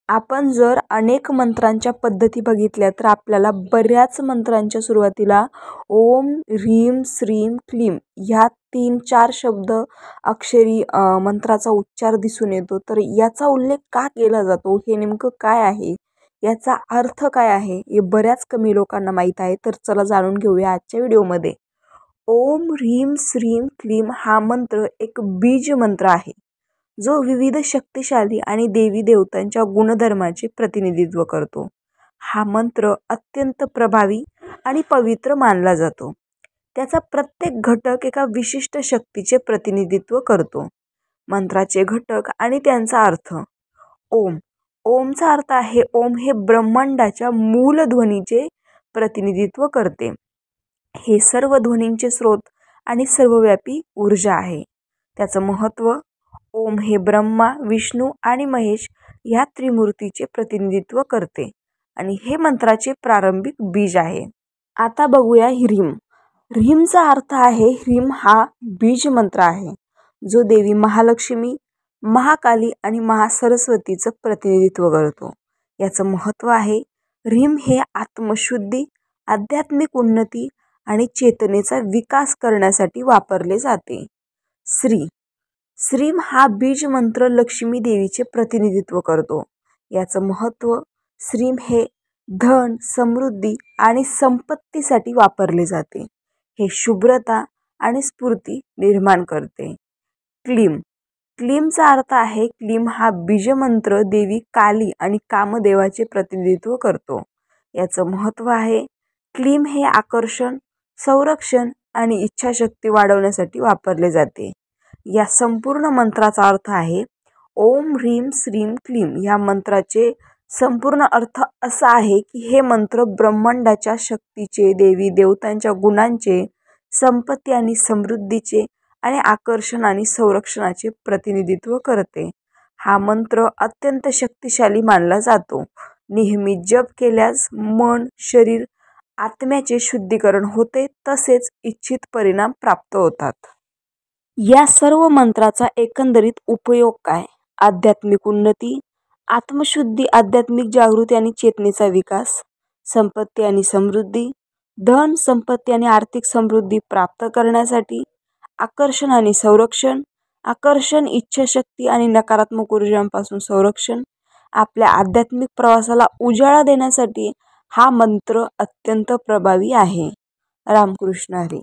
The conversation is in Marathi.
आपण जर अनेक मंत्रांच्या पद्धती बघितल्या तर आपल्याला बऱ्याच मंत्रांच्या सुरुवातीला ओम ह्रीम श्रीम क्लीम ह्या 3-4 शब्द अक्षरी मंत्राचा उच्चार दिसून येतो. तर याचा उल्लेख का केला जातो, हे नेमकं काय आहे, याचा अर्थ काय आहे, हे बऱ्याच कमी लोकांना माहीत आहे. तर चला जाणून घेऊया आजच्या व्हिडिओमध्ये. ओम ह्रीम श्रीम क्लीम हा मंत्र एक बीज मंत्र आहे, जो विविध शक्तिशाली आणि देवी देवतांच्या गुणधर्माचे प्रतिनिधित्व करतो. हा मंत्र अत्यंत प्रभावी आणि पवित्र मानला जातो. त्याचा प्रत्येक घटक एका विशिष्ट शक्तीचे प्रतिनिधित्व करतो. मंत्राचे घटक आणि त्यांचा अर्थ. ओम. ओमचा अर्थ आहे, ओम हे ब्रह्मांडाच्या मूल ध्वनीचे प्रतिनिधित्व करते. हे सर्व ध्वनींचे स्रोत आणि सर्वव्यापी ऊर्जा आहे. त्याचं महत्त्व. ओम हे ब्रह्मा, विष्णू आणि महेश ह्या त्रिमूर्तीचे प्रतिनिधित्व करते आणि हे मंत्राचे प्रारंभिक बीज आहे. आता बघूया ह्रीम. ह्रीमचा अर्थ आहे, ह्रीम हा बीज मंत्र आहे, जो देवी महालक्ष्मी, महाकाली आणि महासरस्वतीचं प्रतिनिधित्व करतो. याचं महत्त्व आहे, ह्रीम हे आत्मशुद्धी, आध्यात्मिक उन्नती आणि चेतनेचा विकास करण्यासाठी वापरले जाते. श्री. श्रीम हा बीज मंत्र लक्ष्मी देवीचे प्रतिनिधित्व करतो. याचं महत्त्व. श्रीम हे धन, समृद्धी आणि संपत्तीसाठी वापरले जाते. हे शुभ्रता आणि स्फूर्ती निर्माण करते. क्लीम. क्लीमचा अर्थ आहे, क्लीम हा बीजमंत्र देवी काली आणि कामदेवाचे प्रतिनिधित्व करतो. याचं महत्त्व आहे, क्लीम हे आकर्षण, संरक्षण आणि इच्छाशक्ती वाढवण्यासाठी वापरले जाते. या संपूर्ण मंत्राचा अर्थ आहे, ओम ह्रीम श्रीम क्लीम या मंत्राचे संपूर्ण अर्थ असा आहे की हे मंत्र ब्रह्मांडाच्या शक्तीचे, देवी देवतांच्या गुणांचे, संपत्ती आणि समृद्धीचे आणि आकर्षण आणि संरक्षणाचे प्रतिनिधित्व करते. हा मंत्र अत्यंत शक्तिशाली मानला जातो. नेहमी जप केल्यास मन, शरीर, आत्म्याचे शुद्धीकरण होते, तसेच इच्छित परिणाम प्राप्त होतात. या सर्व मंत्राचा एकंदरीत उपयोग काय? आध्यात्मिक उन्नती, आत्मशुद्धी, आध्यात्मिक जागृती आणि चेतनेचा विकास, संपत्ती आणि समृद्धी, धन, संपत्ती आणि आर्थिक समृद्धी प्राप्त करण्यासाठी, आकर्षण आणि संरक्षण, आकर्षण, इच्छाशक्ती आणि नकारात्मक ऊर्जांपासून संरक्षण, आपल्या आध्यात्मिक प्रवासाला उजाळा देण्यासाठी हा मंत्र अत्यंत प्रभावी आहे. रामकृष्ण हरी.